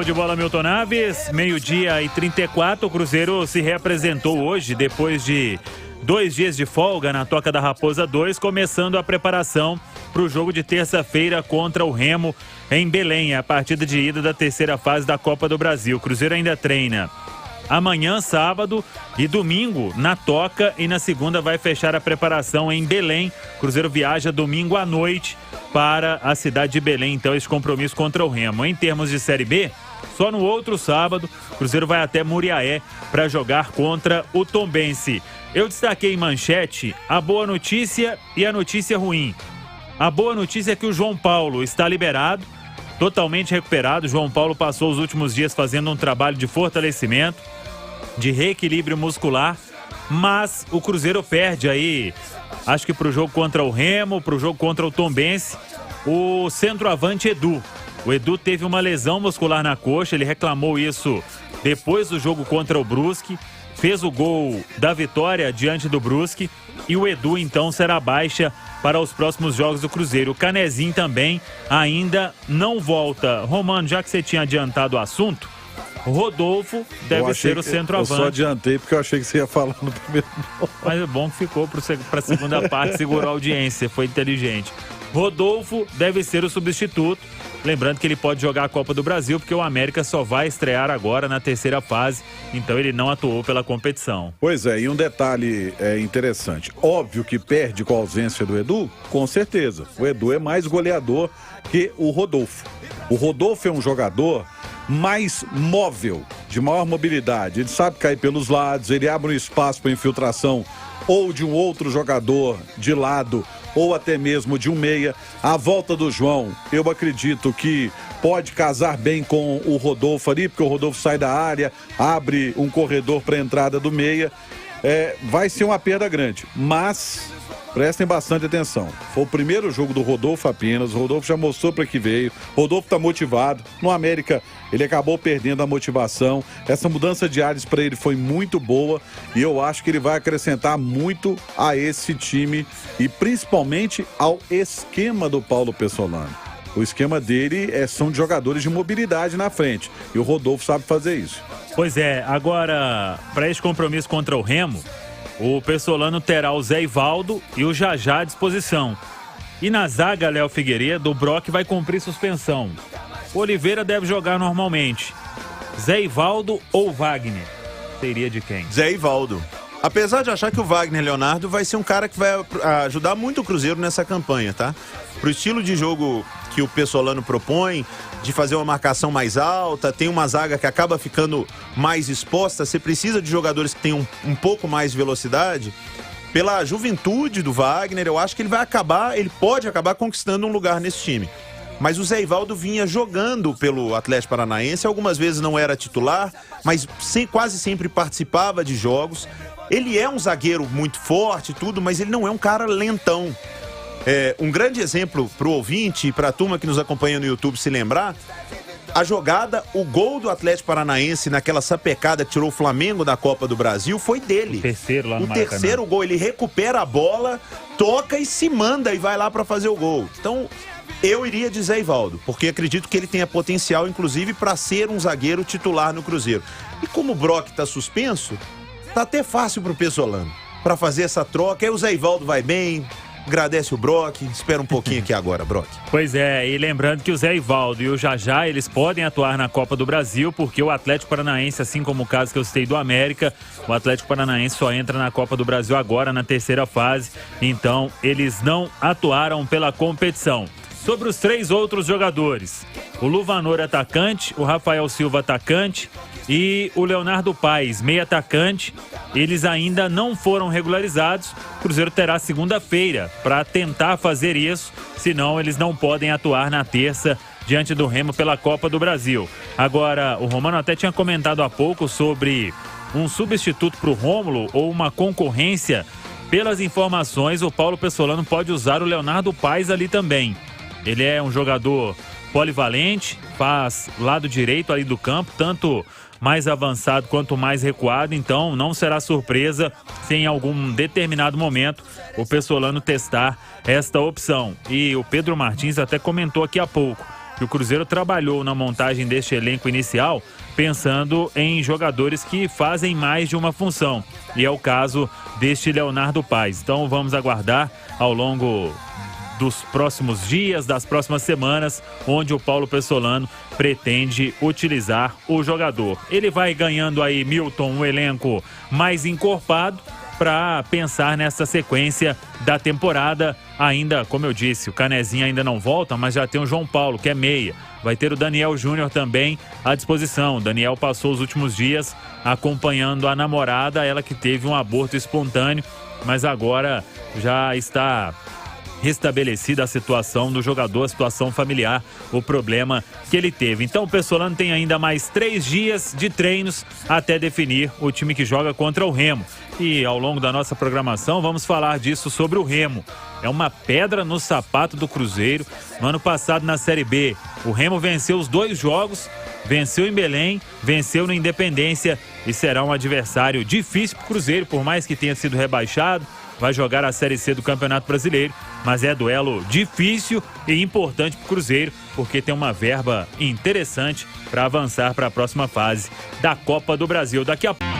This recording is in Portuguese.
Show de bola, Milton Naves. 12h34, o Cruzeiro se reapresentou hoje, depois de 2 dias de folga na Toca da Raposa 2, começando a preparação para o jogo de terça-feira contra o Remo em Belém, a partida de ida da terceira fase da Copa do Brasil. O Cruzeiro ainda treina amanhã, sábado e domingo na Toca, e na segunda vai fechar a preparação em Belém. O Cruzeiro viaja domingo à noite para a cidade de Belém, então, esse compromisso contra o Remo. Em termos de Série B, só no outro sábado, o Cruzeiro vai até Muriaé para jogar contra o Tombense. Eu destaquei em manchete a boa notícia e a notícia ruim. A boa notícia é que o João Paulo está liberado, totalmente recuperado. O João Paulo passou os últimos dias fazendo um trabalho de fortalecimento, de reequilíbrio muscular, mas o Cruzeiro perde aí, acho que para o jogo contra o Remo, para o jogo contra o Tombense, o centroavante Edu. O Edu teve uma lesão muscular na coxa, ele reclamou isso depois do jogo contra o Brusque, fez o gol da vitória diante do Brusque, e o Edu então será baixa para os próximos jogos do Cruzeiro. O Canezinho também ainda não volta. Romano, já que você tinha adiantado o assunto, Rodolfo deve ser o centroavante. Eu só adiantei porque eu achei que você ia falar no primeiro nome. Mas é bom que ficou para a segunda parte, segurou a audiência, foi inteligente. Rodolfo deve ser o substituto. Lembrando que ele pode jogar a Copa do Brasil, porque o América só vai estrear agora na terceira fase, então ele não atuou pela competição. Pois é, e um detalhe interessante. Óbvio que perde com a ausência do Edu, com certeza. O Edu é mais goleador que o Rodolfo. O Rodolfo é um jogador mais móvel, de maior mobilidade. Ele sabe cair pelos lados, ele abre um espaço para infiltração ou de um outro jogador de lado, ou até mesmo de um meia. A volta do João, eu acredito que pode casar bem com o Rodolfo ali, porque o Rodolfo sai da área, abre um corredor para a entrada do meia. Vai ser uma perda grande, mas prestem bastante atenção. Foi o primeiro jogo do Rodolfo apenas, o Rodolfo já mostrou para que veio, o Rodolfo está motivado. No América ele acabou perdendo a motivação, essa mudança de ares para ele foi muito boa, e eu acho que ele vai acrescentar muito a esse time e principalmente ao esquema do Paulo Pessolano. O esquema dele são de jogadores de mobilidade na frente, e o Rodolfo sabe fazer isso. Pois é, agora para esse compromisso contra o Remo, o Pessolano terá o Zé Ivaldo e o Jajá à disposição. E na zaga, Léo Figueiredo, o Brock vai cumprir suspensão. O Oliveira deve jogar normalmente. Zé Ivaldo ou Wagner? Seria de quem? Zé Ivaldo. Apesar de achar que o Wagner Leonardo vai ser um cara que vai ajudar muito o Cruzeiro nessa campanha, tá? Pro estilo de jogo que o Pessolano propõe, de fazer uma marcação mais alta, tem uma zaga que acaba ficando mais exposta, você precisa de jogadores que tenham um pouco mais de velocidade. Pela juventude do Wagner, eu acho que ele pode acabar conquistando um lugar nesse time. Mas o Zé Ivaldo vinha jogando pelo Atlético Paranaense, algumas vezes não era titular, mas quase sempre participava de jogos. Ele é um zagueiro muito forte e tudo, mas ele não é um cara lentão. Um grande exemplo para o ouvinte e para a turma que nos acompanha no YouTube se lembrar, a jogada, o gol do Atlético Paranaense naquela sapecada que tirou o Flamengo da Copa do Brasil foi dele. O terceiro lá no Maracanã. O terceiro gol, ele recupera a bola, toca e se manda e vai lá para fazer o gol. Então, eu iria de Zé Ivaldo, porque acredito que ele tenha potencial, inclusive, para ser um zagueiro titular no Cruzeiro. E como o Brock está suspenso, tá até fácil pro Pessolano para fazer essa troca. Aí o Zé Ivaldo vai bem, agradece o Brock, espera um pouquinho aqui agora, Brock. Pois é, e lembrando que o Zé Ivaldo e o Jajá, eles podem atuar na Copa do Brasil, porque o Atlético Paranaense, assim como o caso que eu citei do América, o Atlético Paranaense só entra na Copa do Brasil agora, na terceira fase, então eles não atuaram pela competição. Sobre os 3 outros jogadores, o Luvanor atacante, o Rafael Silva atacante e o Leonardo Paes, meio atacante, eles ainda não foram regularizados. O Cruzeiro terá segunda-feira para tentar fazer isso, senão eles não podem atuar na terça diante do Remo pela Copa do Brasil. Agora, o Romano até tinha comentado há pouco sobre um substituto para o Rômulo ou uma concorrência. Pelas informações, o Paulo Pessolano pode usar o Leonardo Paes ali também. Ele é um jogador polivalente, faz lado direito ali do campo, tanto mais avançado quanto mais recuado, então não será surpresa se em algum determinado momento o Pessolano testar esta opção. E o Pedro Martins até comentou aqui há pouco, que o Cruzeiro trabalhou na montagem deste elenco inicial pensando em jogadores que fazem mais de uma função. E é o caso deste Leonardo Paes. Então vamos aguardar ao longo dos próximos dias, das próximas semanas, onde o Paulo Pessolano pretende utilizar o jogador. Ele vai ganhando aí, Milton, um elenco mais encorpado para pensar nessa sequência da temporada. Ainda, como eu disse, o Canezinho ainda não volta, mas já tem o João Paulo, que é meia. Vai ter o Daniel Júnior também à disposição. O Daniel passou os últimos dias acompanhando a namorada, ela que teve um aborto espontâneo, mas agora já está restabelecida a situação do jogador, a situação familiar, o problema que ele teve. Então o Pessolano tem ainda mais 3 dias de treinos até definir o time que joga contra o Remo. E ao longo da nossa programação vamos falar disso sobre o Remo. É uma pedra no sapato do Cruzeiro. No ano passado na Série B, o Remo venceu os 2 jogos, venceu em Belém, venceu no Independência e será um adversário difícil para o Cruzeiro, por mais que tenha sido rebaixado. Vai jogar a Série C do Campeonato Brasileiro, mas é duelo difícil e importante para o Cruzeiro, porque tem uma verba interessante para avançar para a próxima fase da Copa do Brasil. Daqui a pouco